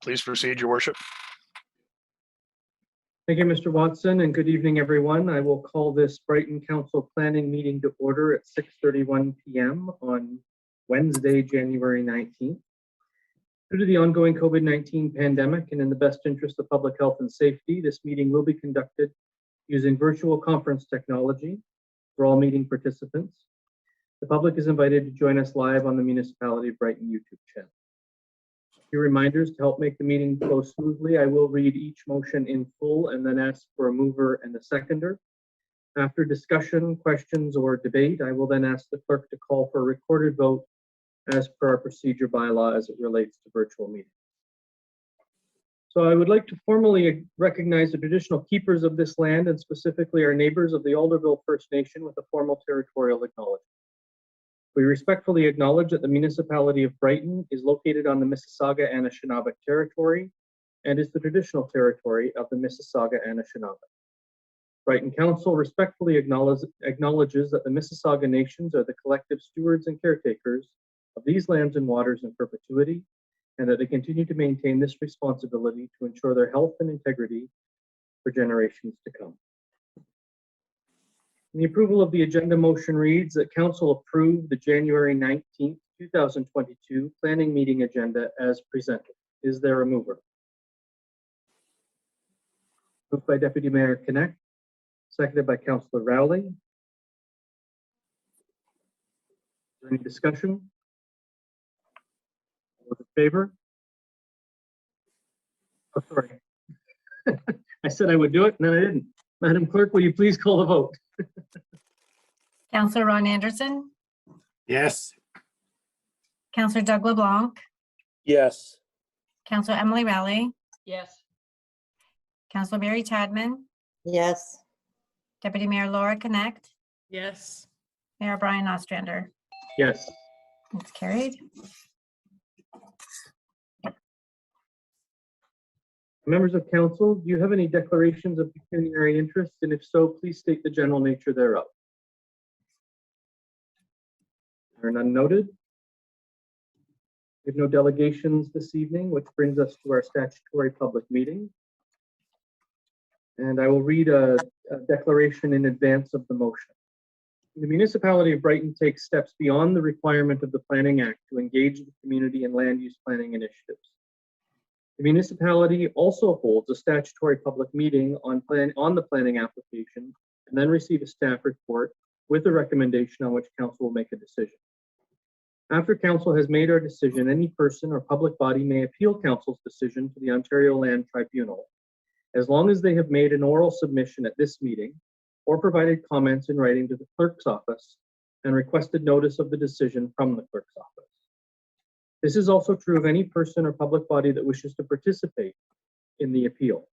Please proceed, Your Worship. Thank you, Mr. Watson, and good evening, everyone. I will call this Brighton Council Planning meeting to order at 6:31 p.m. on Wednesday, January 19th. Due to the ongoing COVID-19 pandemic and in the best interest of public health and safety, this meeting will be conducted using virtual conference technology for all meeting participants. The public is invited to join us live on the Municipality of Brighton YouTube channel. A few reminders to help make the meeting flow smoothly. I will read each motion in full and then ask for a mover and a seconder. After discussion, questions, or debate, I will then ask the clerk to call for a recorded vote as per our procedure bylaw as it relates to virtual meetings. So I would like to formally recognize the traditional keepers of this land and specifically our neighbors of the Alderville First Nation with a formal territorial acknowledgement. We respectfully acknowledge that the Municipality of Brighton is located on the Mississauga-Anishinaabe territory and is the traditional territory of the Mississauga-Anishinaabe. Brighton Council respectfully acknowledges that the Mississauga nations are the collective stewards and caretakers of these lands and waters in perpetuity, and that they continue to maintain this responsibility to ensure their health and integrity for generations to come. The approval of the agenda motion reads that Council approve the January 19th, 2022 planning meeting agenda as presented. Is there a mover? Moved by Deputy Mayor Connect, seconded by Councillor Rowley. Is there any discussion? All those in favor? Oh, sorry. I said I would do it, and then I didn't. Madam Clerk, will you please call the vote? Councillor Ron Anderson, Yes. Councillor Doug LeBlanc, Yes. Councillor Emily Rowley, Yes. Councillor Mary Tadman, Yes. Deputy Mayor Laura Connect, Yes. Mayor Brian Ostrander. Yes. It's carried. Members of Council, do you have any declarations of pecuniary interest? And if so, please state the general nature thereof. There are none noted. We have no delegations this evening, which brings us to our statutory public meeting. And I will read a declaration in advance of the motion. The Municipality of Brighton takes steps beyond the requirement of the Planning Act to engage the community in land use planning initiatives. The municipality also holds a statutory public meeting on the planning application and then receive a staff report with a recommendation on which council will make a decision. After council has made our decision, any person or public body may appeal council's decision to the Ontario Land Tribunal as long as they have made an oral submission at this meeting or provided comments in writing to the clerk's office and requested notice of the decision from the clerk's office. This is also true of any person or public body that wishes to participate in the appeal.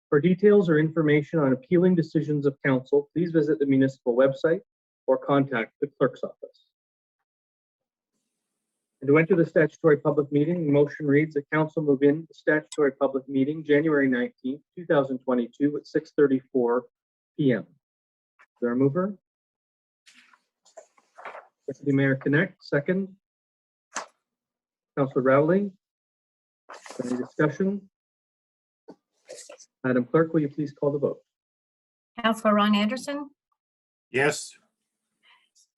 For details or information on appealing decisions of council, please visit the municipal website or contact the clerk's office. And to enter the statutory public meeting, the motion reads that council move in the statutory public meeting January 19th, 2022 at 6:34 p.m. Is there a mover? Deputy Mayor Connect, second. Councillor Rowley, any discussion? Madam Clerk, will you please call the vote? Councillor Ron Anderson, Yes.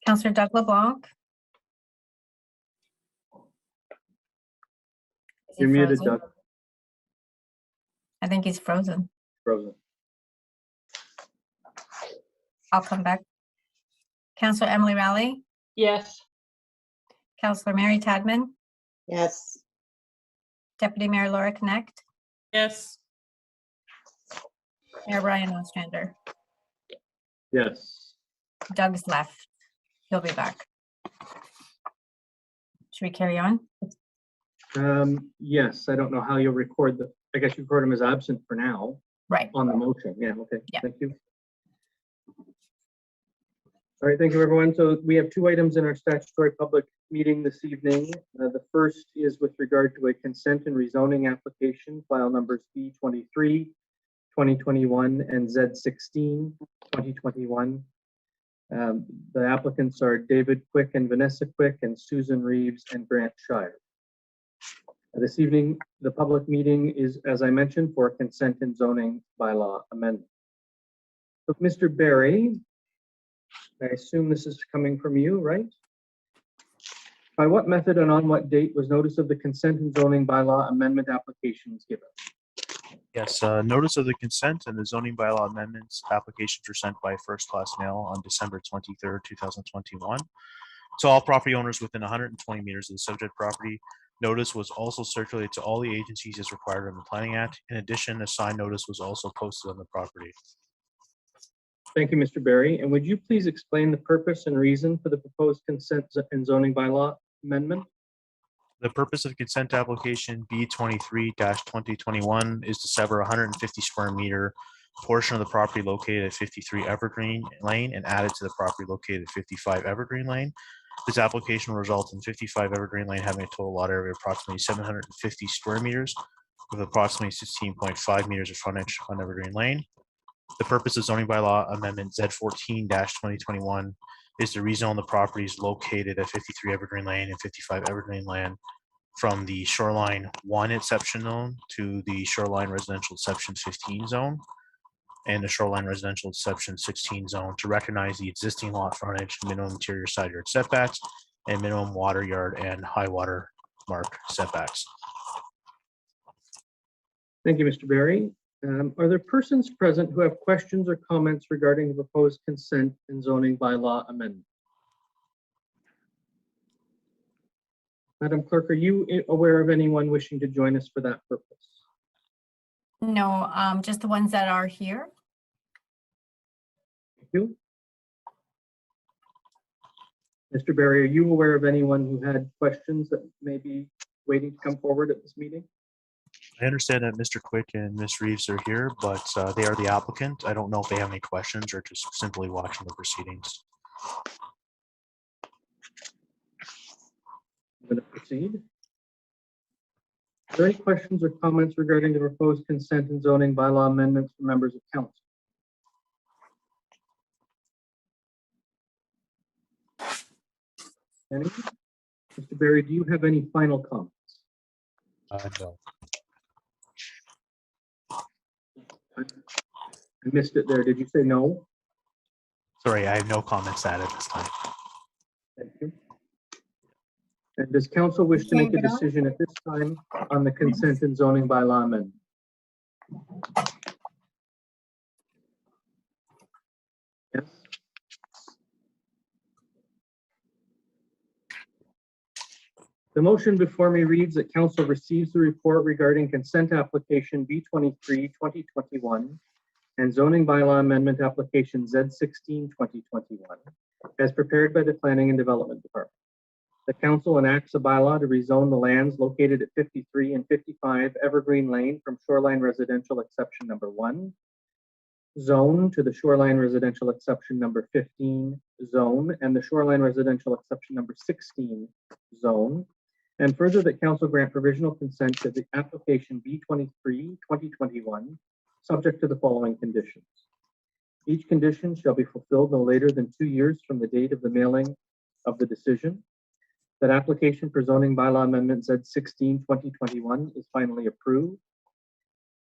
Councillor Doug LeBlanc. Is he You're muted, frozen? Doug. I think he's frozen. Frozen. I'll come back. Councillor Emily Rowley, Yes. Councillor Mary Tadman, Yes. Deputy Mayor Laura Connect, Yes. Mayor Brian Ostrander. Yes. Doug's left. He'll be back. Should we carry on? Yes, I don't know how you'll record I guess you record him as absent for now Right. on the motion. Yeah, okay. Yeah. Thank you. All right, thank you, everyone. So we have two items in our statutory public meeting this evening. The first is with regard to a consent and rezoning application, file numbers B23, 2021, and Z16, 2021. The applicants are David Quick and Vanessa Quick and Susan Reeves and Grant Shier. This evening, the public meeting is, as I mentioned, for a consent and zoning bylaw amendment. So, Mr. Barry, I assume this is coming from you, right? By what method and on what date was notice of the consent and zoning bylaw amendment applications given? Yes, notice of the consent and the zoning bylaw amendments applications were sent by first-class mail on December 23rd, 2021. To all property owners within 120 meters of the subject property. Notice was also circulated to all the agencies as required under the Planning Act. In addition, a signed notice was also posted on the property. Thank you, Mr. Barry. And would you please explain the purpose and reason for the proposed consent and zoning bylaw amendment? The purpose of consent application B23-2021 is to sever 150 square meter portion of the property located at 53 Evergreen Lane and add it to the property located at 55 Evergreen Lane. This application will result in 55 Evergreen Lane having a total lot area of approximately 750 square meters with approximately 16.5 meters of frontage on Evergreen Lane. The purpose of zoning bylaw amendment Z14-2021 is to rezone the properties located at 53 Evergreen Lane and 55 Evergreen Lane from the Shoreline 1 exception zone to the Shoreline Residential Exception 15 zone and the Shoreline Residential Exception 16 zone to recognize the existing lot frontage, minimum interior side yard setbacks, and minimum water yard and high water mark setbacks. Thank you, Mr. Barry. Are there persons present who have questions or comments regarding the proposed consent and zoning bylaw amendment? Madam Clerk, are you aware of anyone wishing to join us for that purpose? No, just the ones that are here. Thank you. Mr. Barry, are you aware of anyone who had questions that may be waiting to come forward at this meeting? I understand that Mr. Quick and Ms. Reeves are here, but they are the applicant. I don't know if they have any questions or just simply watching the proceedings. I'm going to proceed. Are there any questions or comments regarding the proposed consent and zoning bylaw amendments from members of council? Any? Mr. Barry, do you have any final comments? No. I missed it there. Did you say no? Sorry, I have no comments to add at this time. Thank you. And does council wish to make a decision at this time on the consent and zoning bylaw amendment? Yes. The motion before me reads that council receives the report regarding consent application B23-2021 and zoning bylaw amendment application Z16-2021 as prepared by the Planning and Development Department. The council enacts a bylaw to rezone the lands located at 53 and 55 Evergreen Lane from Shoreline Residential Exception Number 1 zone to the Shoreline Residential Exception Number 15 zone and the Shoreline Residential Exception Number 16 zone, and further that council grant provisional consent to the application B23-2021 subject to the following conditions. Each condition shall be fulfilled no later than 2 years from the date of the mailing of the decision. That application for zoning bylaw amendment Z16-2021 is finally approved.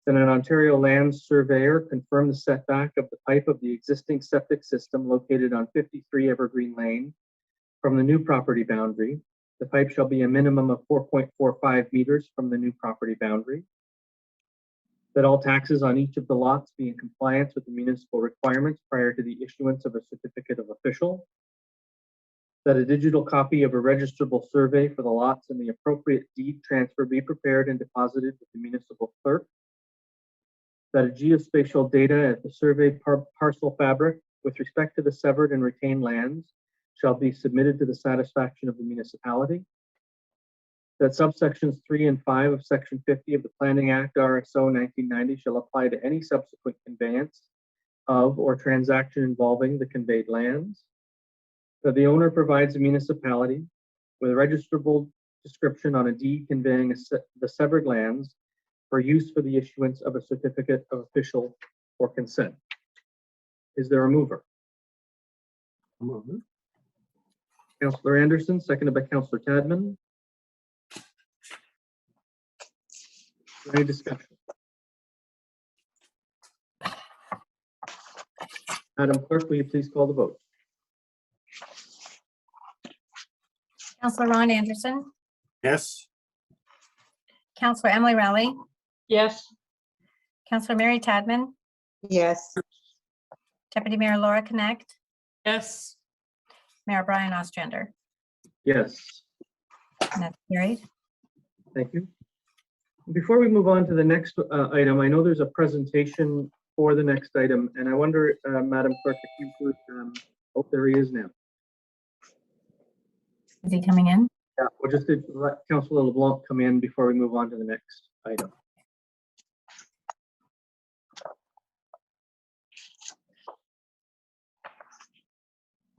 Then an Ontario Lands Surveyor confirm the setback of the pipe of the existing septic system located on 53 Evergreen Lane from the new property boundary. The pipe shall be a minimum of 4.45 meters from the new property boundary. That all taxes on each of the lots be in compliance with the municipal requirements prior to the issuance of a certificate of official. That a digital copy of a registrable survey for the lots and the appropriate deed transfer be prepared and deposited with the municipal clerk. That a geospatial data at the survey parcel fabric with respect to the severed and retained lands shall be submitted to the satisfaction of the municipality. That subsections 3 and 5 of section 50 of the Planning Act RSO 1990 shall apply to any subsequent conveyance of or transaction involving the conveyed lands. That the owner provides the municipality with a registrable description on a deed conveying the severed lands for use for the issuance of a certificate of official or consent. Is there a mover? Councillor Anderson, seconded by Councillor Tadman. Any discussion? Madam Clerk, will you please call the vote? Counselor Ron Anderson, Yes. Counselor Emily Rowley, Yes. Counselor Mary Tadman, yes, Deputy Mayor Laura Connect, Yes. Mayor Brian Ostrander. Yes, And that's carried. thank you. Before we move on to the next item, I know there's a presentation for the next item, and I wonder, Madam Clerk, if you could, oh, there he is now. Is he coming in? Yeah, we'll just let Councilor LeBlanc come in before we move on to the next item.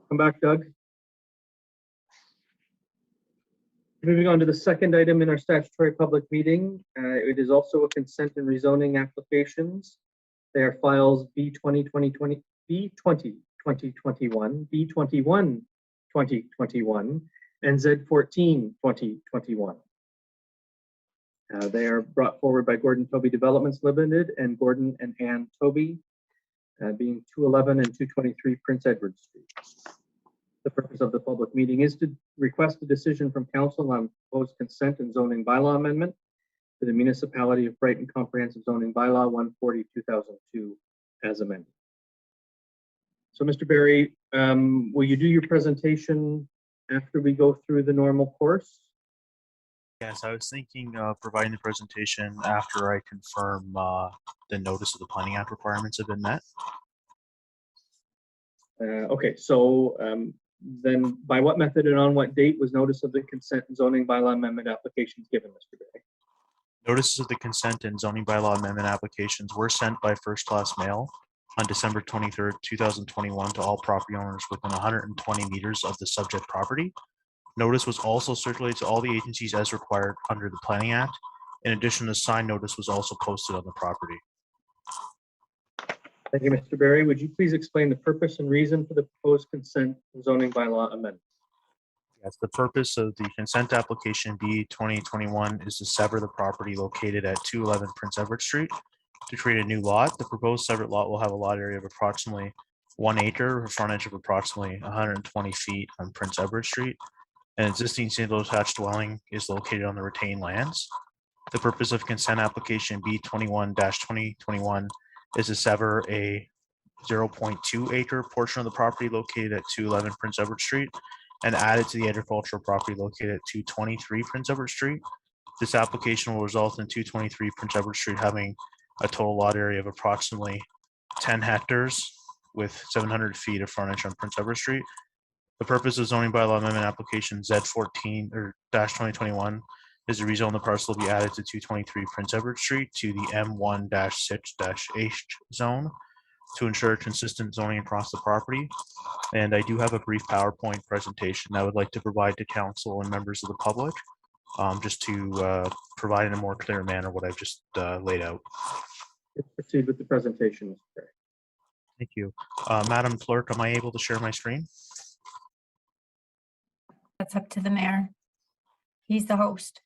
Come back, Doug. Moving on to the second item in our statutory public meeting. It is also a consent and rezoning applications. They are files B20 2020, B20 2021, B21 2021, and Z14 2021. They are brought forward by Gordon Tobey Developments Limited and Gordon and Ann Tobey, being 211 and 223 Prince Edward Street. The purpose of the public meeting is to request a decision from council on proposed consent and zoning bylaw amendment to the Municipality of Brighton Comprehensive Zoning Bylaw 140/2002 as amended. So, Mr. Barry, will you do your presentation after we go through the normal course? Yes, I was thinking of providing the presentation after I confirm the notice of the Planning Act requirements have been met. Okay, so then by what method and on what date was notice of the consent and zoning bylaw amendment applications given, Mr. Barry? Notices of the consent and zoning bylaw amendment applications were sent by first-class mail on December 23rd, 2021 to all property owners within 120 meters of the subject property. Notice was also circulated to all the agencies as required under the Planning Act. In addition, a signed notice was also posted on the property. Thank you, Mr. Barry. Would you please explain the purpose and reason for the proposed consent and zoning bylaw amendment? Yes, the purpose of the consent application B 2021 is to sever the property located at 211 Prince Edward Street to create a new lot. The proposed separate lot will have a lot area of approximately 1 acre, a frontage of approximately 120 feet on Prince Edward Street. An existing single attached dwelling is located on the retained lands. The purpose of consent application B 21-2021 is to sever a 0.2 acre portion of the property located at 211 Prince Edward Street and add it to the agricultural property located at 223 Prince Edward Street. This application will result in 223 Prince Edward Street having a total lot area of approximately 10 hectares with 700 feet of frontage on Prince Edward Street. The purpose of zoning bylaw amendment application Z14 or -2021 is to rezone the parcel to be added to 223 Prince Edward Street to the M1-6-H zone to ensure consistent zoning across the property. And I do have a brief PowerPoint presentation I would like to provide to council and members of the public, just to provide in a more clear manner what I've just laid out. Let's proceed with the presentation, Mr. Barry. Thank you. Madam Clerk, am I able to share my screen? That's up to the mayor. He's the host.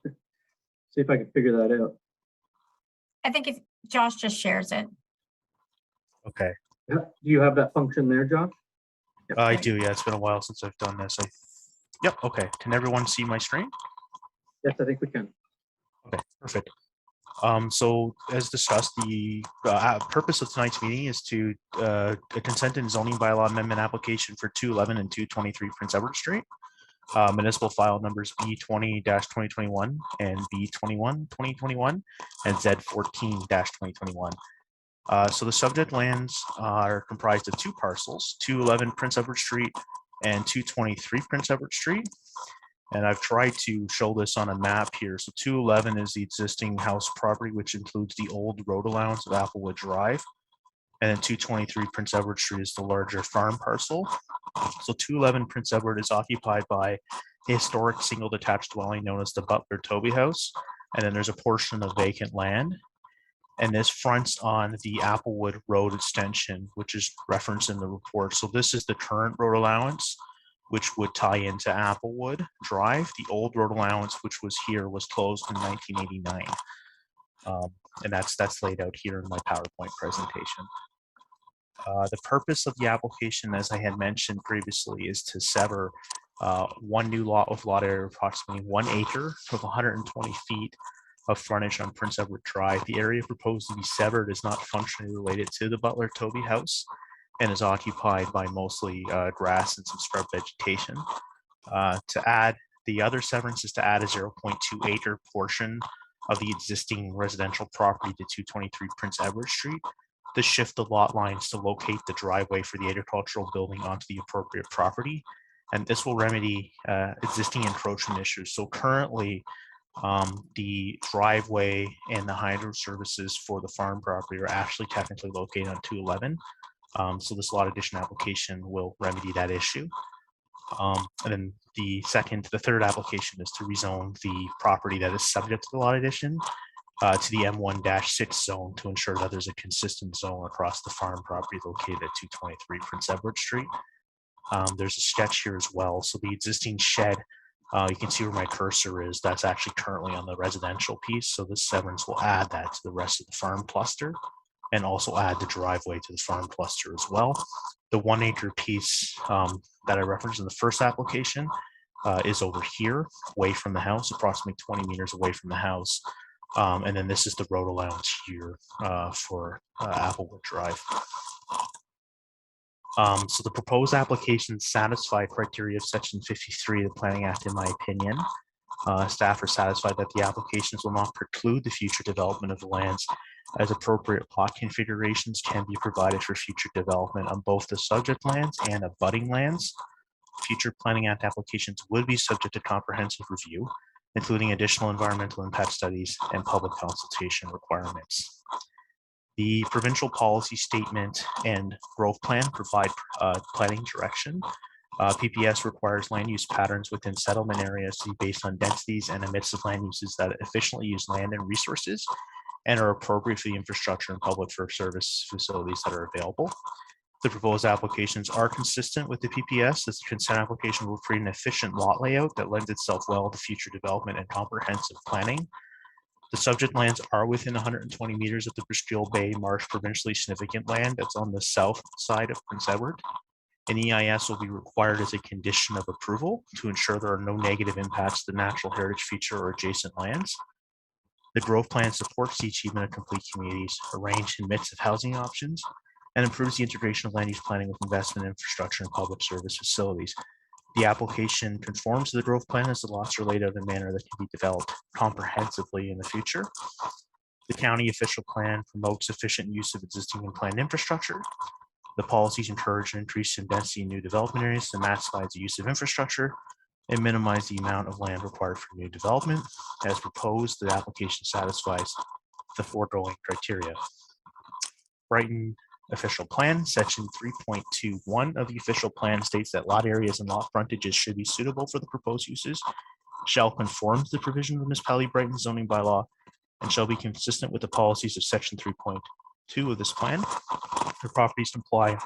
See if I can figure that out. I think if Josh just shares it. Okay, Yeah. Do you have that function there, Josh? I do. Yeah, it's been a while since I've done this. Yep. Okay. Can everyone see my screen? Yes, I think we can. Okay, perfect. So as discussed, the purpose of tonight's meeting is to a consent and zoning bylaw amendment application for 211 and 223 Prince Edward Street. Municipal file numbers B20-2021 and B21-2021 and Z14-2021. So the subject lands are comprised of two parcels, 211 Prince Edward Street and 223 Prince Edward Street. And I've tried to show this on a map here. So 211 is the existing house property, which includes the old road allowance of Applewood Drive. And then 223 Prince Edward Street is the larger farm parcel. So 211 Prince Edward is occupied by a historic single detached dwelling known as the Butler Tobey House. And then there's a portion of vacant land. And this fronts on the Applewood Road extension, which is referenced in the report. So this is the current road allowance, which would tie into Applewood Drive. The old road allowance, which was here, was closed in 1989. And that's laid out here in my PowerPoint presentation. The purpose of the application, as I had mentioned previously, is to sever one new lot with lot area of approximately 1 acre with 120 feet of frontage on Prince Edward Drive. The area proposed to be severed is not functionally related to the Butler Tobey house and is occupied by mostly grass and some scrub vegetation. To add, the other severance is to add a 0.2 acre portion of the existing residential property to 223 Prince Edward Street to shift the lot lines to locate the driveway for the agricultural building onto the appropriate property. And this will remedy existing encroachment issues. So currently, the driveway and the hydro services for the farm property are actually technically located on 211. So this lot addition application will remedy that issue. And then the third application is to rezone the property that is subject to the lot addition to the M1-6 zone to ensure that there's a consistent zone across the farm property located at 223 Prince Edward Street. There's a sketch here as well. So the existing shed, you can see where my cursor is, that's actually currently on the residential piece. So this severance will add that to the rest of the farm cluster and also add the driveway to the farm cluster as well. The 1 acre piece that I referenced in the first application is over here, away from the house, approximately 20 meters away from the house. And then this is the road allowance here for Applewood Drive. So the proposed applications satisfy criteria of Section 53 of the Planning Act, in my opinion. Staff are satisfied that the applications will not preclude the future development of the lands, as appropriate plot configurations can be provided for future development on both the subject lands and abutting lands. Future Planning Act applications would be subject to comprehensive review, including additional environmental impact studies and public consultation requirements. The provincial policy statement and growth plan provide planning direction. PPS requires land use patterns within settlement areas to be based on densities and a mix of land uses that efficiently use land and resources and are appropriate for the infrastructure and public service facilities that are available. The proposed applications are consistent with the PPS, as the consent application will create an efficient lot layout that lends itself well to future development and comprehensive planning. The subject lands are within 120 meters of the Bristol Bay Marsh provincially significant land that's on the south side of Prince Edward. An EIS will be required as a condition of approval to ensure there are no negative impacts to the natural heritage feature or adjacent lands. The growth plan supports the achievement of complete communities, arranged in mix of housing options, and improves the integration of land use planning with investment infrastructure and public service facilities. The application conforms to the growth plan as the lots are laid out in a manner that can be developed comprehensively in the future. The county official plan promotes efficient use of existing and planned infrastructure. The policies encourage an increase in density in new development areas to maximize the use of infrastructure and minimize the amount of land required for new development. As proposed, the application satisfies the foregoing criteria. Brighton official plan, section 3.21 of the official plan states that lot areas and lot frontages should be suitable for the proposed uses, shall conform to the provision of the municipality Brighton zoning bylaw, and shall be consistent with the policies of section 3.2 of this plan. The properties comply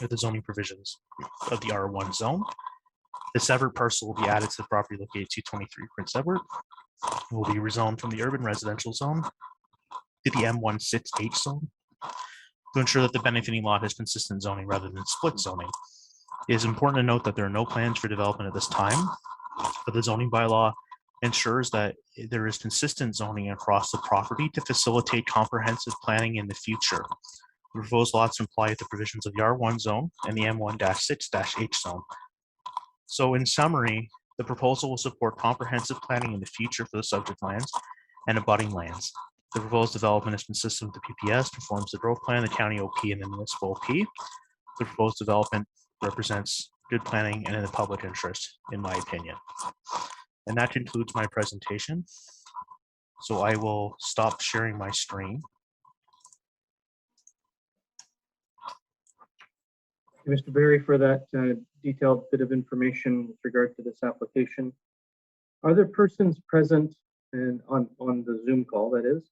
with the zoning provisions of the R1 zone. The severed parcel will be added to the property located at 223 Prince Edward. It will be rezoned from the urban residential zone to the M1-6H zone to ensure that the benefiting lot has consistent zoning rather than split zoning. It is important to note that there are no plans for development at this time, but the zoning bylaw ensures that there is consistent zoning across the property to facilitate comprehensive planning in the future. The proposed lots comply with the provisions of the R1 zone and the M1-6-H zone. So in summary, the proposal will support comprehensive planning in the future for the subject lands and abutting lands. The proposed development is consistent with the PPS, conforms to the growth plan, the county OP, and the municipal OP. The proposed development represents good planning and in the public interest, in my opinion. And that concludes my presentation. So I will stop sharing my screen. Mr. Berry, for that detailed bit of information with regard to this application. Are there persons present and on the Zoom call, that is,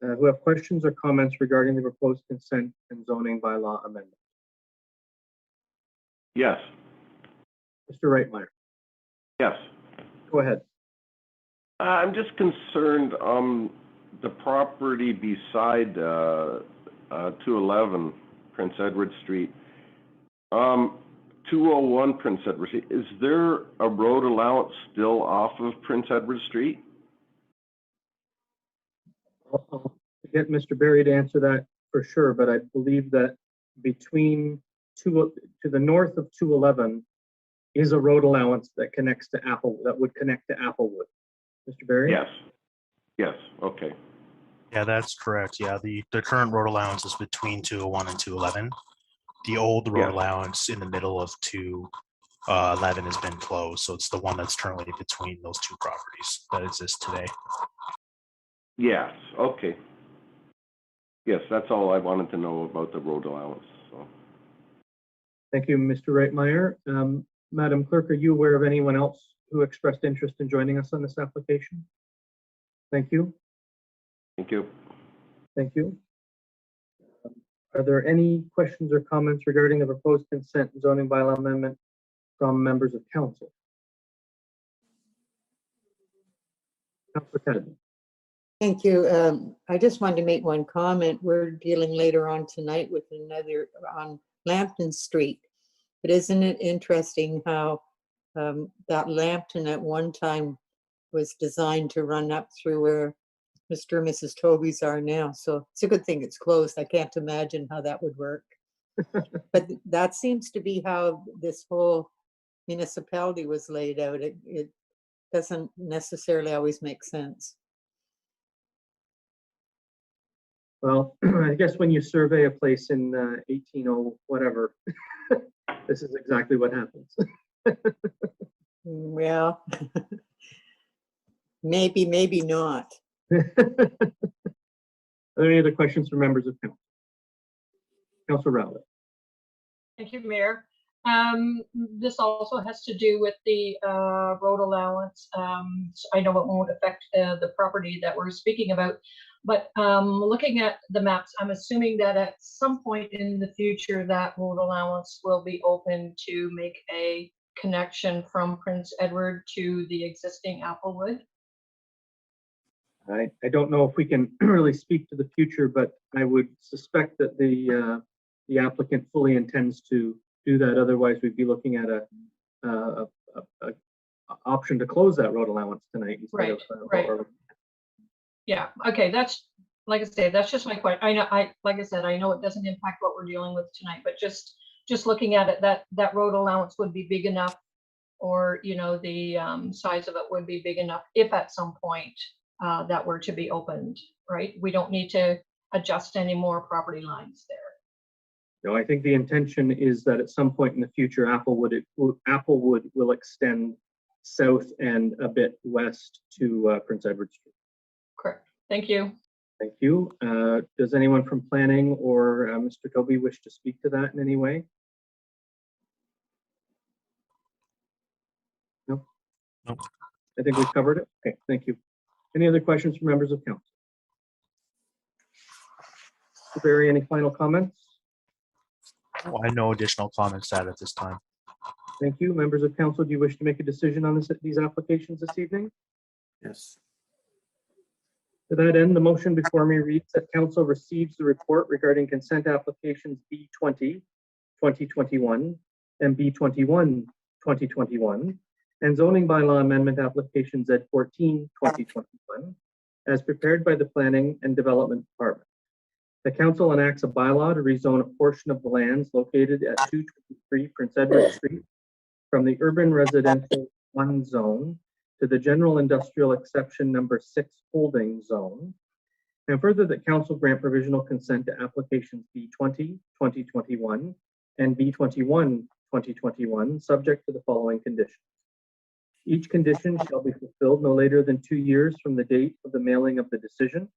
who have questions or comments regarding the proposed consent and zoning bylaw amendment? Yes. Mr. Reitmeyer, Yes. go ahead. I'm just concerned the property beside 211 Prince Edward Street, 201 Prince Edward Street, is there a road allowance still off of Prince Edward Street? I'll get Mr. Berry to answer that for sure, but I believe that between to the north of 211 is a road allowance that connects to that would connect to Applewood. Mr. Berry? Yes. Yes, okay. Yeah, that's correct. Yeah, the current road allowance is between 201 and 211. The old road Yeah. allowance in the middle of 211 has been closed, so it's the one that's currently between those two properties that exists today. Yes, okay. Yes, that's all I wanted to know about the road allowance. So. Thank you, Mr. Reitmeyer. Madam Clerk, are you aware of anyone else who expressed interest in joining us on this application? Thank you. Thank you. Thank you. Are there any questions or comments regarding the proposed consent zoning bylaw amendment from members of council? Councilor Kennedy. Thank you. I just wanted to make one comment. We're dealing later on tonight with another on Lambton Street. But isn't it interesting how that Lambton at one time was designed to run up through where Mr. and Mrs. Tobey's are now. So it's a good thing it's closed. I can't imagine how that would work. But that seems to be how this whole municipality was laid out. It doesn't necessarily always make sense. Well, I guess when you survey a place in 1800 whatever, this is exactly what happens. Well, maybe not. Are there any other questions from members of council? Councilor Rowley. Thank you, Mayor. This also has to do with the road allowance. So I know it won't affect the property that we're speaking about, but looking at the maps, I'm assuming that at some point in the future, that road allowance will be open to make a connection from Prince Edward to the existing Applewood. I don't know if we can really speak to the future, but I would suspect that the applicant fully intends to do that. Otherwise, we'd be looking at a option to close that road allowance tonight. Right. Yeah. Okay. That's, like I say, that's just my question. Like I said, I know it doesn't impact what we're dealing with tonight, but just looking at it, that road allowance would be big enough, or the size of it would be big enough if at some point that were to be opened. Right. We don't need to adjust any more property lines there. No, I think the intention is that at some point in the future, Applewood will extend south and a bit west to Prince Edward Street. Correct. Thank you. Thank you. Does anyone from planning or Mr. Tobey wish to speak to that in any way? No? No. I think we've covered it. Okay, thank you. Any other questions from members of council? Mr. Berry, any final comments? Oh, I have no additional comments to add at this time. Thank you. Members of council, do you wish to make a decision on these applications this evening? Yes. To that end, the motion before me reads that council receives the report regarding consent applications B20, 2021, and B21, 2021, and zoning bylaw amendment application Z14, 2021, as prepared by the Planning and Development Department. The council enacts a bylaw to rezone a portion of the lands located at 223 Prince Edward Street from the urban residential 1 zone to the general industrial exception number 6 holding zone. And further, that council grant provisional consent to applications B20, 2021 and B21, 2021, subject to the following conditions. Each condition shall be fulfilled no later than 2 years from the date of the mailing of the decision.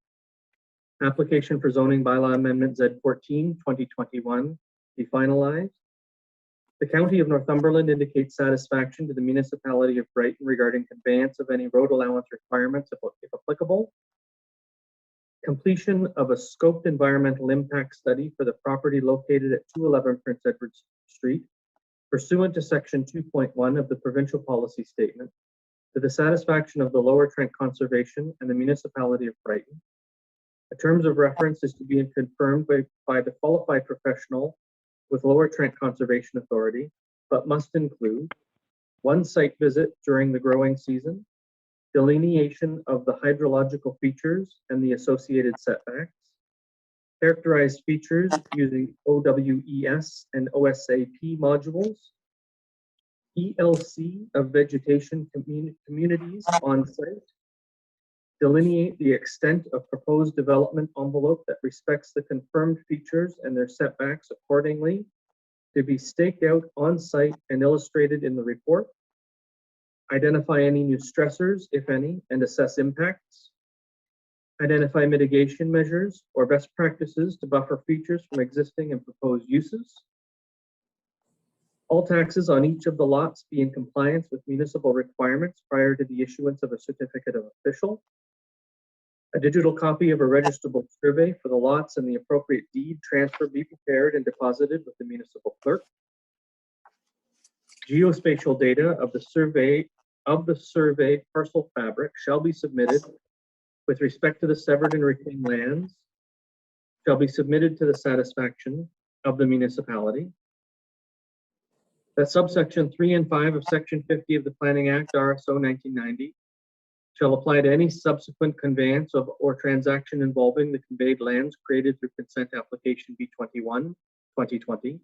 Application for zoning bylaw amendment Z14, 2021 be finalized. The County of Northumberland indicates satisfaction to the municipality of Brighton regarding conveyance of any road allowance requirements if applicable. Completion of a scoped environmental impact study for the property located at 211 Prince Edward Street, pursuant to section 2.1 of the provincial policy statement, to the satisfaction of the Lower Trent Conservation and the municipality of Brighton, The terms of reference is to be confirmed by the qualified professional with Lower Trent Conservation Authority, but must include one site visit during the growing season, delineation of the hydrological features and the associated setbacks, characterized features using OWES and OSAP modules, ELC of vegetation communities on site, delineate the extent of proposed development envelope that respects the confirmed features and their setbacks accordingly, to be staked out on site and illustrated in the report, identify any new stressors, if any, and assess impacts, identify mitigation measures or best practices to buffer features from existing and proposed uses. All taxes on each of the lots be in compliance with municipal requirements prior to the issuance of a certificate of official. A digital copy of a registrable survey for the lots and the appropriate deed transfer be prepared and deposited with the municipal clerk. Geospatial data of the survey parcel fabric shall be submitted with respect to the severed and retained lands, shall be submitted to the satisfaction of the municipality. That subsection 3 and 5 of section 50 of the Planning Act, RSO 1990, shall apply to any subsequent conveyance of or transaction involving the conveyed lands created through consent application B21, 2020.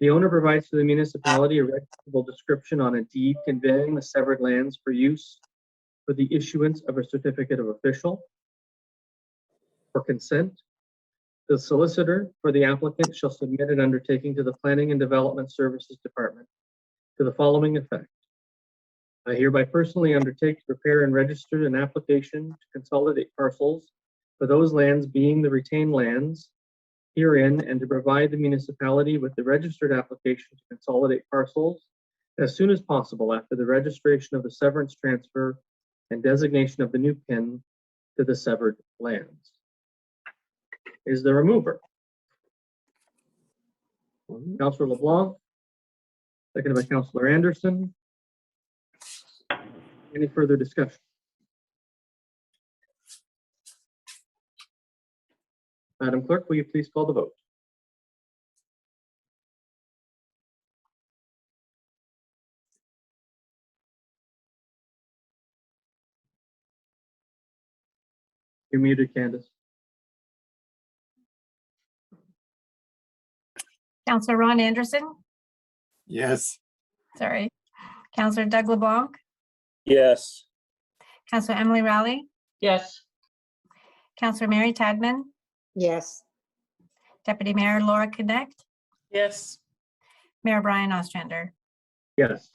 The owner provides to the municipality a registrable description on a deed conveying the severed lands for use for the issuance of a certificate of official. For consent, the solicitor for the applicant shall submit an undertaking to the Planning and Development Services Department to the following effect. I hereby personally undertake to prepare and register an application to consolidate parcels for those lands being the retained lands herein, and to provide the municipality with the registered application to consolidate parcels as soon as possible after the registration of the severance transfer and designation of the new PIN to the severed lands. Is there a mover? Councillor LeBlanc, seconded by Councillor Anderson. Any further discussion? Madam Clerk, will you please call the vote? You're muted, Candace. Counselor Ron Anderson, Yes. sorry. Counselor Doug LeBlanc, Yes. Counselor Emily Rowley, Yes. Counselor Mary Tadman, Yes. Deputy Mayor Laura Connect, Yes. Mayor Brian Ostrander, Yes.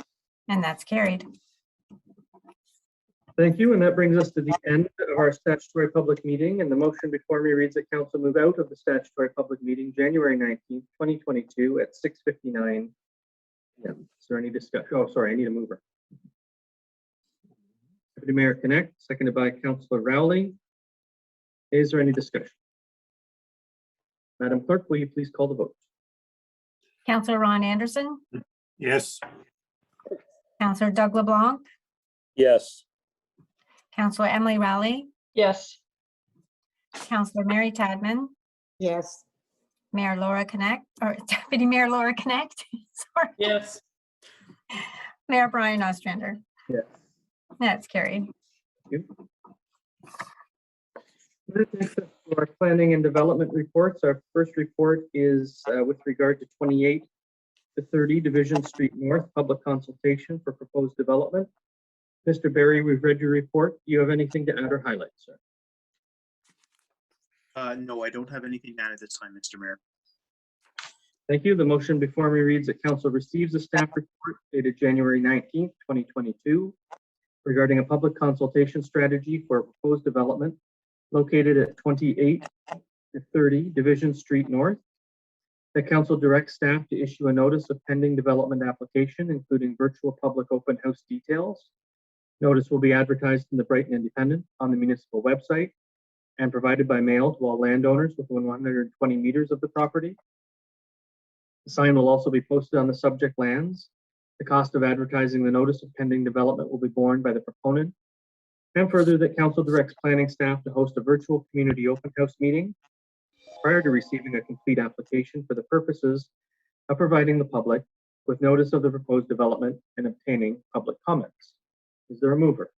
and that's carried. Thank you, and that brings us to the end of our statutory public meeting, and the motion before me reads that council move out of the statutory public meeting January 19th, 2022 at 6:59 p.m. Is there any discussion? Oh, sorry, I need a mover. Deputy Mayor Connect, seconded by Councillor Rowley. Is there any discussion? Madam Clerk, will you please call the vote? Counselor Ron Anderson, Yes. Counselor Doug LeBlanc, Yes. Counselor Emily Rowley, Yes. Counselor Mary Tadman, Yes. Mayor Laura Connect, or Deputy Mayor Laura Connect, sorry, Yes. Mayor Brian Ostrander. Yes. That's carried. That takes us to our planning and development reports. Our first report is with regard to 28 to 30 Division Street North, public consultation for proposed development. Mr. Barry, we've read your report. Do you have anything to add or highlight, sir? No, I don't have anything to add at this time, Mr. Mayor. Thank you. The motion before me reads that council receives a staff report dated January 19th, 2022 regarding a public consultation strategy for a proposed development located at 28 to 30 Division Street North. The council directs staff to issue a notice of pending development application, including virtual public open house details. Notice will be advertised in the Brighton Independent on the municipal website and provided by mail to all landowners within 120 meters of the property. The sign will also be posted on the subject lands. The cost of advertising the notice of pending development will be borne by the proponent. And further, that council directs planning staff to host a virtual community open house meeting prior to receiving a complete application for the purposes of providing the public with notice of the proposed development and obtaining public comments. Is there a mover?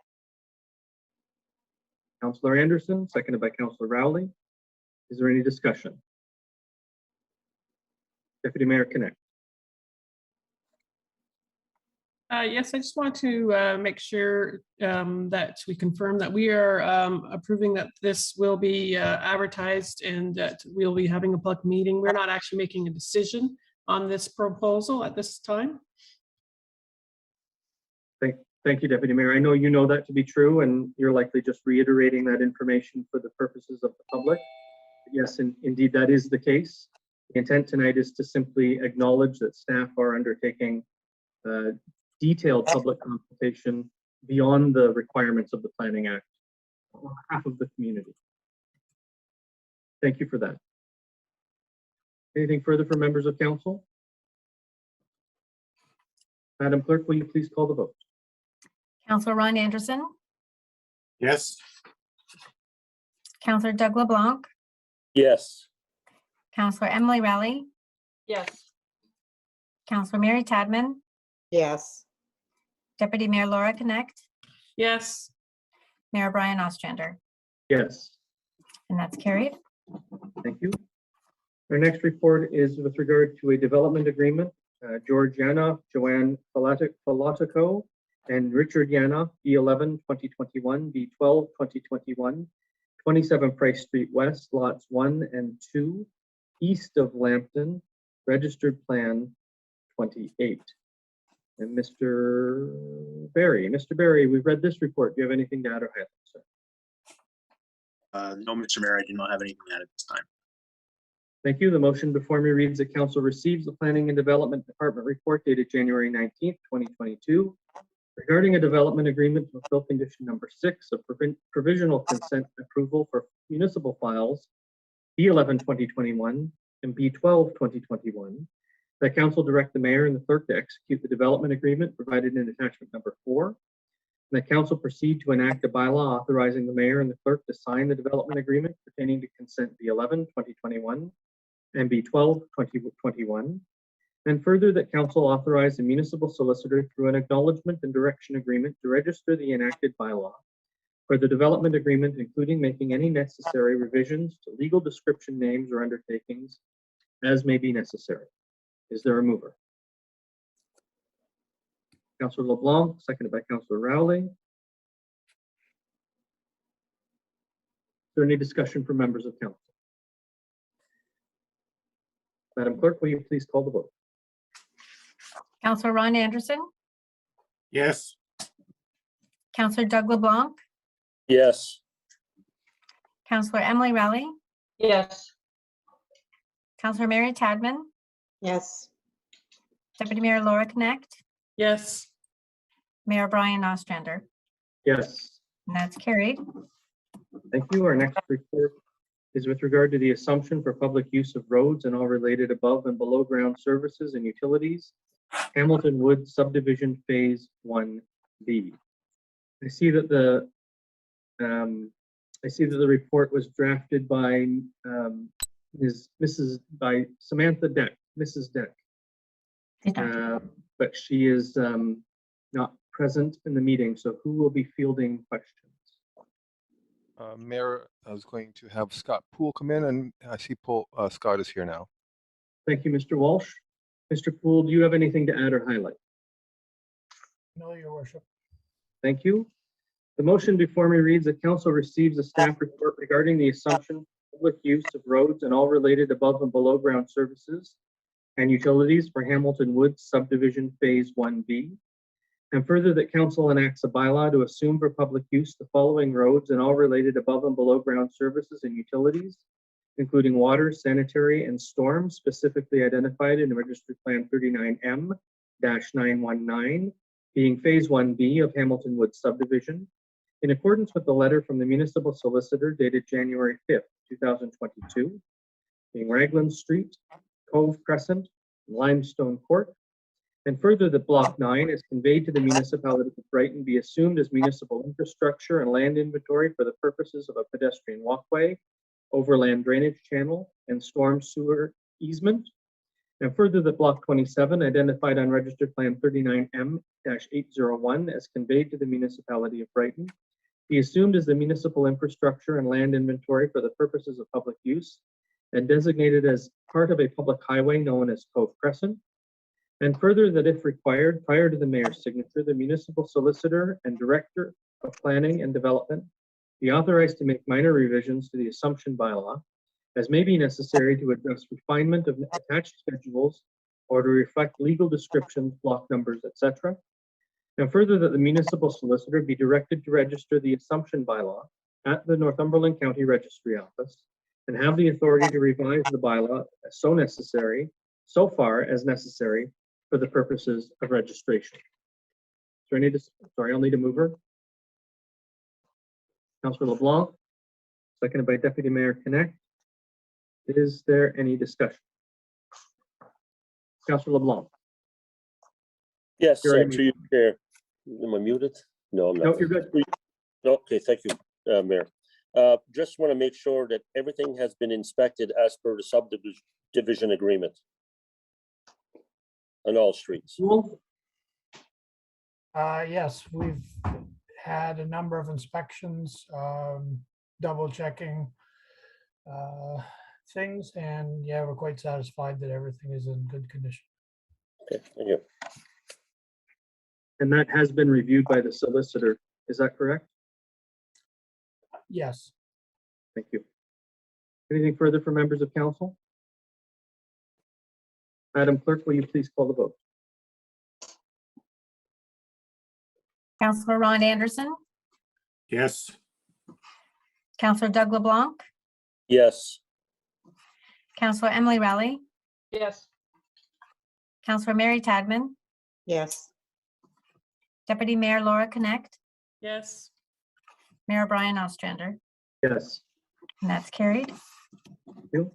Councillor Anderson, seconded by Councillor Rowley. Is there any discussion? Deputy Mayor Connect. Yes, I just want to make sure that we confirm that we are approving that this will be advertised and that we'll be having a public meeting. We're not actually making a decision on this proposal at this time. Thank you, Deputy Mayor. I know you know that to be true, and you're likely just reiterating that information for the purposes of the public. Yes, indeed, that is the case. The intent tonight is to simply acknowledge that staff are undertaking detailed public consultation beyond the requirements of the Planning Act on behalf of the community. Thank you for that. Anything further from members of council? Madam Clerk, will you please call the vote? Councillor Ron Anderson, Yes. Councillor Doug LeBlanc, Yes. Councillor Emily Rowley, Yes. Councillor Mary Tadman, Yes. Deputy Mayor Laura Connect, Yes. Mayor Brian Ostrander, Yes, and that's carried. thank you. Our next report is with regard to a development agreement. Georgiana Joanne Falatico and Richard Yana, B11 2021, B12 2021, 27 Price Street West, lots 1 and 2, east of Lambton, registered plan 28. And Mr. Barry, we've read this report. Do you have anything to add or highlight, sir? No, Mr. Mayor, I do not have anything to add at this time. Thank you. The motion before me reads that council receives the Planning and Development Department report dated January 19th, 2022, regarding a development agreement to fulfill condition number 6 of provisional consent approval for municipal files B11 2021 and B12 2021. That council direct the mayor and the clerk to execute the development agreement provided in attachment number 4. And that council proceed to enact a bylaw authorizing the mayor and the clerk to sign the development agreement pertaining to consent B11 2021 and B12 2021. And further, that council authorize the municipal solicitor through an acknowledgement and direction agreement to register the enacted bylaw for the development agreement, including making any necessary revisions to legal description names or undertakings as may be necessary. Is there a mover? Councillor LeBlanc, seconded by Councillor Rowley. Is there any discussion from members of council? Madam Clerk, will you please call the vote? Councillor Ron Anderson, Yes. Councillor Doug LeBlanc, Yes. Councillor Emily Rowley, Yes. Councillor Mary Tadman, Yes. Deputy Mayor Laura Connect, Yes. Mayor Brian Ostrander, Yes, and that's carried. thank you. Our next report is with regard to the assumption for public use of roads and all related above and below ground services and utilities, Hamilton Woods Subdivision Phase 1B. I see that the report was drafted by Samantha Deck, Mrs. Deck, Did not. but she is not present in the meeting. So who will be fielding questions? Mayor, I was going to have Scott Poole come in, and I see Scott is here now. Thank you, Mr. Walsh. Mr. Poole, do you have anything to add or highlight? No, Your Worship. Thank you. The motion before me reads that council receives a staff report regarding the assumption of public use of roads and all related above and below ground services and utilities for Hamilton Woods Subdivision Phase 1B. And further, that council enacts a bylaw to assume for public use the following roads and all related above and below ground services and utilities, including water, sanitary, and storm, specifically identified in Registered Plan 39M-919, being Phase 1B of Hamilton Woods Subdivision, in accordance with the letter from the municipal solicitor dated January 5th, 2022, being Raglan Street, Cove Crescent, Limestone Court, And further, that Block 9 is conveyed to the municipality of Brighton be assumed as municipal infrastructure and land inventory for the purposes of a pedestrian walkway, overland drainage channel, and storm sewer easement. And further, that Block 27, identified on Registered Plan 39M-801 as conveyed to the municipality of Brighton, be assumed as the municipal infrastructure and land inventory for the purposes of public use and designated as part of a public highway known as Cove Crescent. And further, that if required, prior to the mayor's signature, the municipal solicitor and director of planning and development be authorized to make minor revisions to the assumption bylaw as may be necessary to address refinement of attached schedules or to reflect legal descriptions, block numbers, etc. And further, that the municipal solicitor be directed to register the assumption bylaw at the Northumberland County Registry Office and have the authority to revise the bylaw as so far as necessary for the purposes of registration. I'll need a mover. Councillor LeBlanc, seconded by Deputy Mayor Connect. Is there any discussion? Councillor LeBlanc. Yes, You're already through you, Chair. Am I muted? No, I'm not. No, you're good. Okay, thank you, Mayor. Just want to make sure that everything has been inspected as per the subdivision agreement on all streets. Cool. Yes, we've had a number of inspections, double checking things, and yeah, we're quite satisfied that everything is in good condition. Okay, thank you. And that has been reviewed by the solicitor. Is that correct? Yes. Thank you. Anything further from members of council? Madam Clerk, will you please call the vote? Councillor Ron Anderson, Yes. Councillor Doug LeBlanc, Yes. Councillor Emily Rowley, Yes. Councillor Mary Tadman, Yes. Deputy Mayor Laura Connect, Yes. Mayor Brian Ostrander, Yes. and that's carried. Thank you.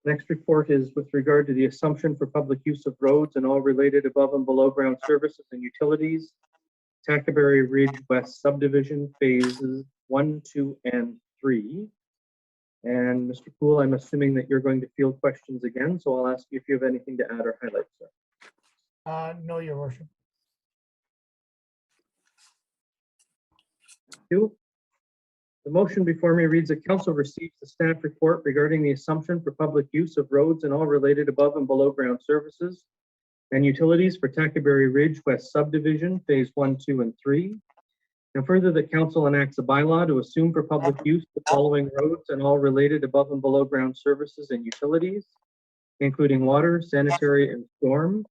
Next report is with regard to the assumption for public use of roads and all related above and below ground services and utilities, Tackaberry Ridge West subdivision phases 1, 2, and 3. And Mr. Poole, I'm assuming that you're going to field questions again, so I'll ask you if you have anything to add or highlight, sir. No, Your Worship. Thank you. The motion before me reads that council receives the staff report regarding the assumption for public use of roads and all related above and below ground services and utilities for Tackaberry Ridge West subdivision phase 1, 2, and 3. And further, that council enacts a bylaw to assume for public use the following roads and all related above and below ground services and utilities, including water, sanitary, and storm,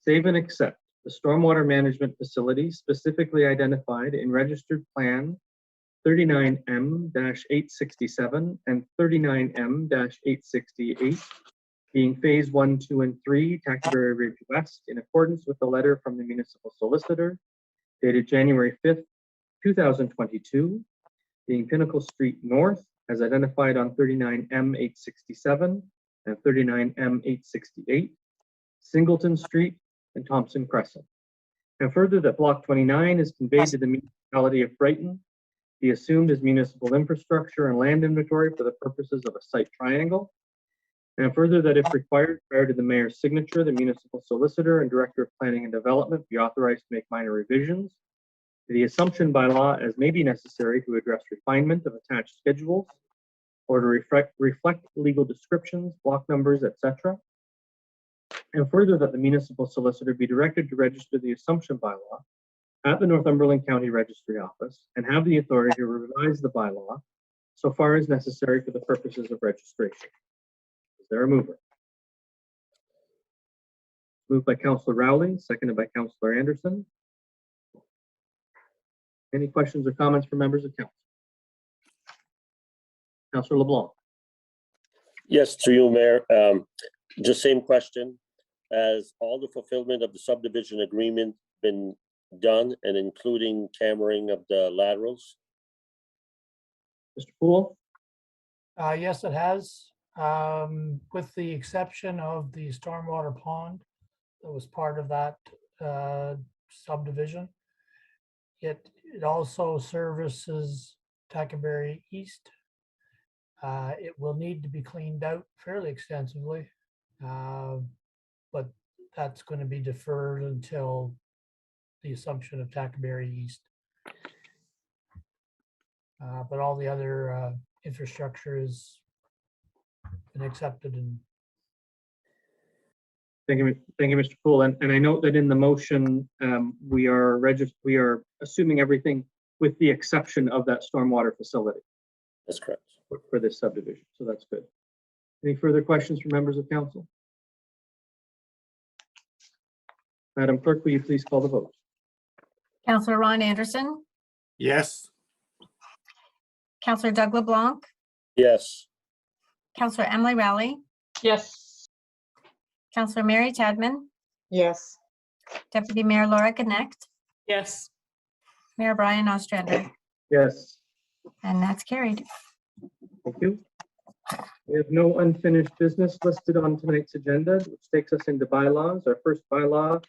save and except the stormwater management facility specifically identified in registered plan 39M-867 and 39M-868, being phase 1, 2, and 3, Tackaberry Ridge West, in accordance with the letter from the municipal solicitor dated January 5th, 2022, being Pinnacle Street North, as identified on 39M-867 and 39M-868, Singleton Street, and Thompson Crescent. And further, that Block 29 is conveyed to the municipality of Brighton, be assumed as municipal infrastructure and land inventory for the purposes of a site triangle. And further, that if required, prior to the mayor's signature, the municipal solicitor and director of planning and development be authorized to make minor revisions to the assumption bylaw as may be necessary to address refinement of attached schedules or to reflect legal descriptions, block numbers, etc. And further, that the municipal solicitor be directed to register the assumption bylaw at the Northumberland County Registry Office and have the authority to revise the bylaw so far as necessary for the purposes of registration. Is there a mover? Moved by Councillor Rowley, seconded by Councillor Anderson. Any questions or comments from members of council? Councillor LeBlanc. Yes, through you, Mayor. Just same question. Has all the fulfillment of the subdivision agreement been done, and including cammering of the laterals? Mr. Poole? Yes, it has, with the exception of the stormwater pond. that was part of that subdivision. It also services Tackaberry East. It will need to be cleaned out fairly extensively, but that's going to be deferred until the assumption of Tackaberry East. But all the other infrastructure has been accepted. And Thank you, Mr. Poole. And I note that in the motion, we are assuming everything with the exception of that stormwater facility That's correct. for this subdivision. So that's good. Any further questions from members of council? Madam Clerk, will you please call the vote? Councillor Ron Anderson, Yes. Councillor Doug LeBlanc, Yes. Councillor Emily Rowley, Yes. Councillor Mary Tadman, Yes. Deputy Mayor Laura Connect, Yes. Mayor Brian Ostrander, Yes, and that's carried. thank you. We have no unfinished business listed on tonight's agenda, which takes us into bylaws. Our first bylaw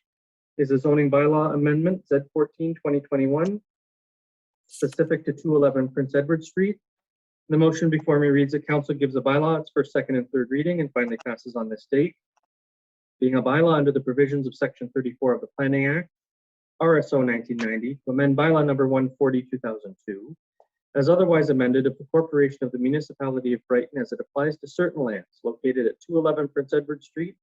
is a zoning bylaw amendment, Z14 2021, specific to 211 Prince Edward Street. The motion before me reads that council gives a bylaw its first, second, and third reading and finally passes on this date. Being a bylaw under the provisions of Section 34 of the Planning Act, RSO 1990, to amend bylaw number 140/2002, as otherwise amended of the corporation of the municipality of Brighton as it applies to certain lands located at 211 Prince Edward Street,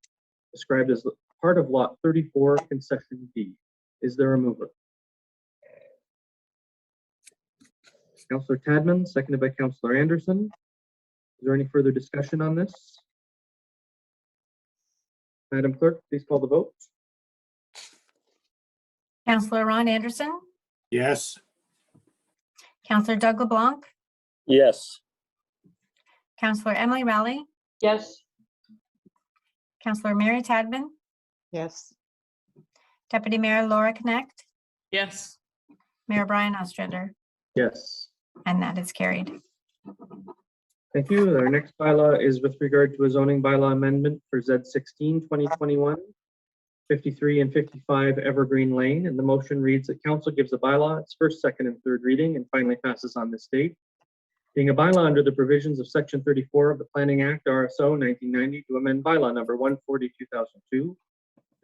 described as part of Lot 34, Concession B. Is there a mover? Councillor Tadman, seconded by Councillor Anderson. Is there any further discussion on this? Madam Clerk, please call the vote. Councillor Ron Anderson, Yes. Councillor Doug LeBlanc, Yes. Councillor Emily Rowley, Yes. Councillor Mary Tadman, Yes. Deputy Mayor Laura Connect, Yes. Mayor Brian Ostrander, Yes. and that is carried. Thank you. Our next bylaw is with regard to a zoning bylaw amendment for Z16 2021, 53 and 55 Evergreen Lane. And the motion reads that council gives a bylaw its first, second, and third reading and finally passes on this date. Being a bylaw under the provisions of Section 34 of the Planning Act, RSO 1990, to amend bylaw number 140/2002,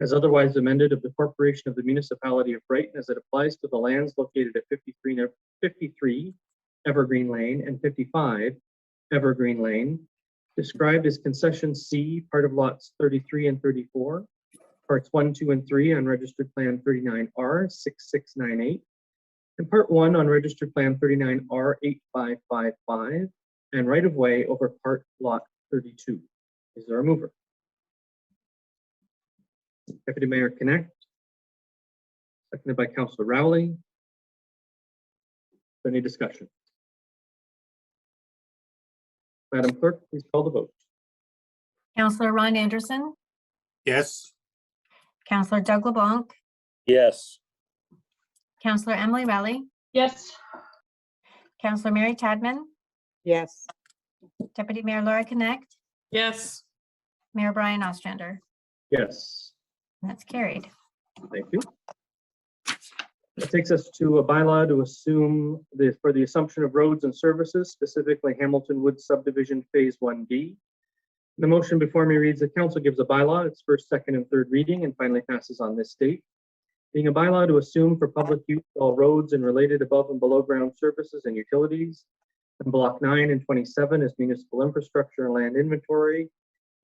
as otherwise amended of the corporation of the municipality of Brighton as it applies to the lands located at 53 Evergreen Lane and 55 Evergreen Lane, described as concession C, part of lots 33 and 34, parts 1, 2, and 3 on registered plan 39R 6698, and part 1 on registered plan 39R 8555, and right of way over part lot 32. Is there a mover? Deputy Mayor Connect, seconded by Councillor Rowley. Is there any discussion? Madam Clerk, please call the vote. Councillor Ron Anderson, Yes. Councillor Doug LeBlanc, Yes. Councillor Emily Rowley, Yes. Councillor Mary Tadman, Yes. Deputy Mayor Laura Connect, Yes. Mayor Brian Ostrander, Yes, and that's carried. thank you. That takes us to a bylaw to assume for the assumption of roads and services, specifically Hamilton Woods Subdivision Phase 1B. The motion before me reads that council gives a bylaw its first, second, and third reading and finally passes on this date. Being a bylaw to assume for public use all roads and related above and below ground services and utilities, and block 9 and 27 as municipal infrastructure and land inventory,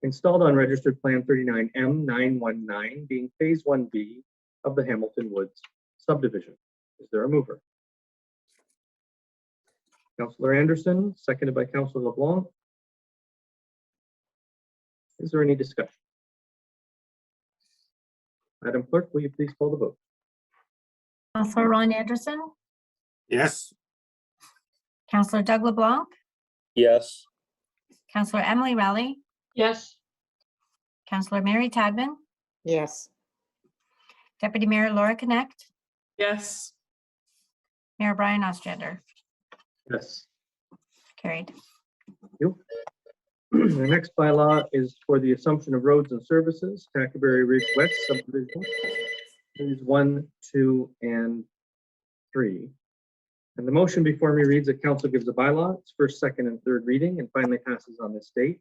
installed on registered plan 39M919, being Phase 1B of the Hamilton Woods subdivision. Is there a mover? Councillor Anderson, seconded by Councillor LeBlanc. Is there any discussion? Madam Clerk, will you please call the vote? Councillor Ron Anderson, Yes. Councillor Doug LeBlanc, Yes. Councillor Emily Rowley, Yes. Councillor Mary Tadman, Yes. Deputy Mayor Laura Connect, Yes. Mayor Brian Ostrander, Yes. carried. Thank you. The next bylaw is for the assumption of roads and services, Tackaberry Ridge West subdivision. Phase 1, 2, and 3. And the motion before me reads that council gives a bylaw, its first, second, and third reading, and finally passes on this date.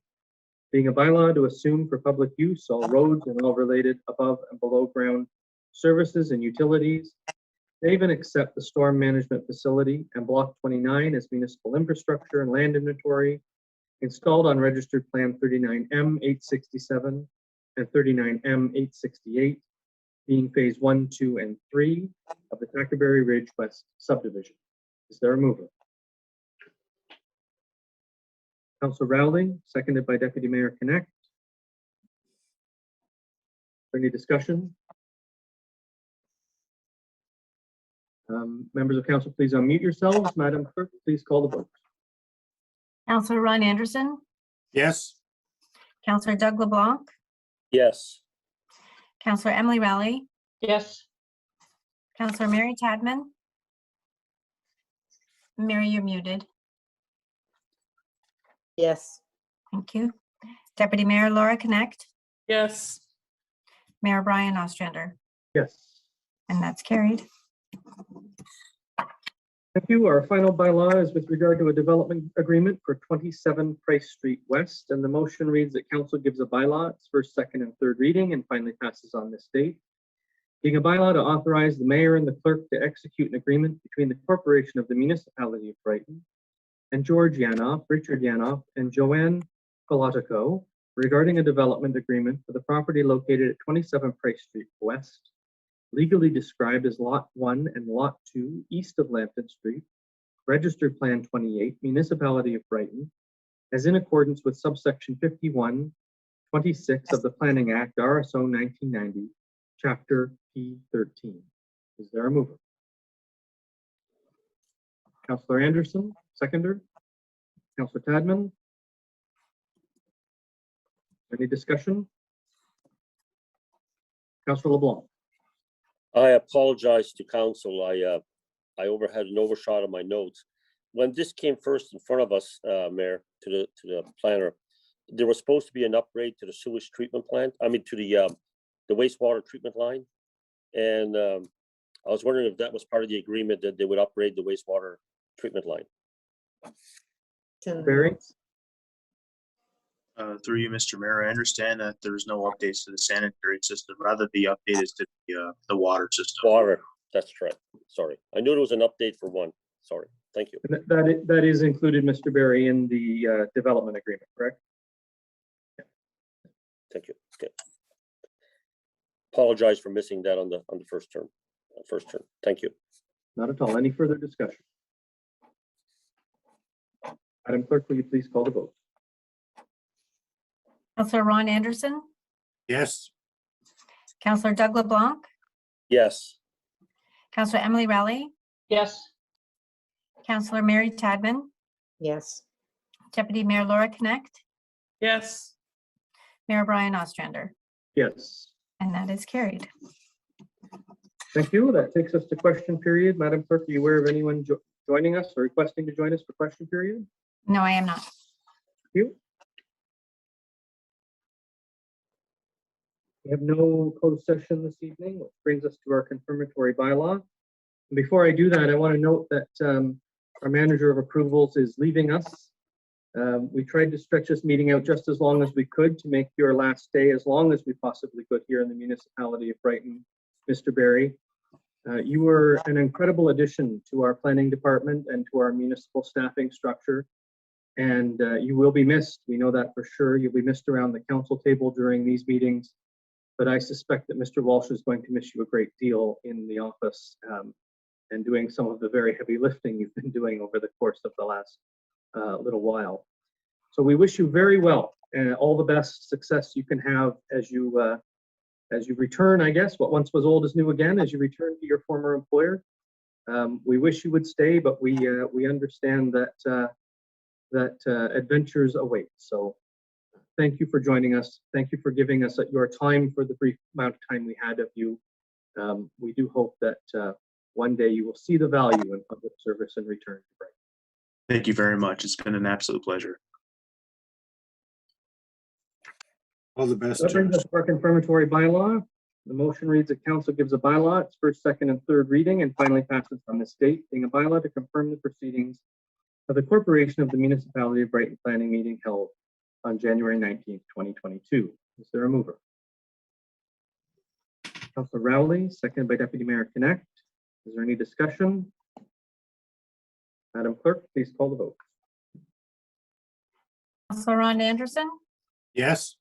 Being a bylaw to assume for public use all roads and all related above and below ground services and utilities, save and except the storm management facility and block 29 as municipal infrastructure and land inventory installed on registered plan 39M 867 and 39M 868, being phase 1, 2, and 3 of the Tackaberry Ridge West subdivision. Is there a mover? Councillor Rowley, seconded by Deputy Mayor Connect. Any discussion? Members of council, please unmute yourselves. Madam Clerk, please call the vote. Councillor Ron Anderson, yes, Councillor Doug LeBlanc, Yes. Councillor Emily Raleigh, Yes. Councillor Mary Tadman. Mary, you're muted. Yes. Thank you. Deputy Mayor Laura Connect, Yes. Mayor Brian Ostrander, Yes. and that's carried. Thank you. Our final bylaw is with regard to a development agreement for 27 Price Street West, and the motion reads that council gives a bylaw, its first, second, and third reading, and finally passes on this date. Being a bylaw to authorize the mayor and the clerk to execute an agreement between the corporation of the municipality of Brighton and George Yanoff, Richard Yanoff, and Joanne Colatico regarding a development agreement for the property located at 27 Price Street West, legally described as Lot 1 and Lot 2 east of Lambton Street, Registered Plan 28, Municipality of Brighton, as in accordance with subsection 51(26) of the Planning Act, RSO 1990, Chapter P13. Is there a mover? Councillor Anderson, seconder. Councillor Tadman. Any discussion? Councillor LeBlanc. I apologize to council. I had an overshot of my notes. When this came first in front of us, Mayor, to the planner, there was supposed to be an upgrade to the sewage treatment plant. I mean, to the wastewater treatment line. And I was wondering if that was part of the agreement that they would upgrade the wastewater treatment line. Barry. Through you, Mr. Mayor, I understand that there's no updates to the sanitary system. Rather, the update is to the water system. Water, that's right. Sorry. I knew there was an update for one. Sorry. Thank you. That is included, Mr. Barry, in the development agreement, correct? Thank you. Okay. Apologize for missing that on the first term. Thank you. Not at all. Any further discussion? Madam Clerk, will you please call the vote? Councillor Ron Anderson, yes, Councillor Doug LeBlanc, Yes. Councillor Emily Raleigh, Yes. Councillor Mary Tadman, Yes. Deputy Mayor Laura Connect, Yes. Mayor Brian Ostrander, Yes. and that is carried. Thank you. That takes us to question period. Madam Clerk, are you aware of anyone joining us or requesting to join us for question period? No, I am not. Thank you. We have no closed session this evening, which brings us to our confirmatory bylaw. And before I do that, I want to note that our manager of approvals is leaving us. We tried to stretch this meeting out just as long as we could to make your last day as long as we possibly could here in the municipality of Brighton, Mr. Barry. You were an incredible addition to our planning department and to our municipal staffing structure. And you will be missed. We know that for sure. You'll be missed around the council table during these meetings. But I suspect that Mr. Walsh is going to miss you a great deal in the office and doing some of the very heavy lifting you've been doing over the course of the last little while. So we wish you very well and all the best success you can have as you return, I guess, what once was old is new again, as you return to your former employer. We wish you would stay, but we understand that adventures await. So thank you for joining us. Thank you for giving us your time for the brief amount of time we had of you. We do hope that one day you will see the value in public service and return to Brighton. Thank you very much. It's been an absolute pleasure. All the best, That brings us Judge. to our confirmatory bylaw. The motion reads that council gives a bylaw its first, second, and third reading and finally passes on this date, being a bylaw to confirm the proceedings of the corporation of the municipality of Brighton planning meeting held on January 19th, 2022. Is there a mover? Councilor Rowley, seconded by Deputy Mayor Connect. Is there any discussion? Madam Clerk, please call the vote. Councillor Ron Anderson, Yes,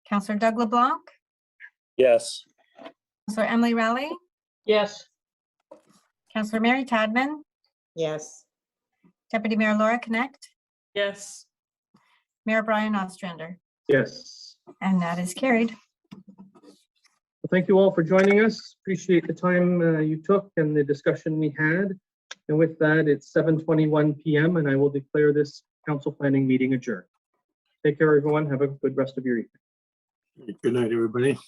Councillor Doug LeBlanc, yes, Councillor Emily Rowley, Yes, Councillor Mary Tadman, Yes. Deputy Mayor Laura Connect, Yes. Mayor Brian Ostrander, Yes. and that is carried. Well, thank you all for joining us. Appreciate the time you took and the discussion we had. And with that, it's 7:21 p.m. and I will declare this council planning meeting adjourned. Take care, everyone. Have a good rest of your evening. good night, everybody.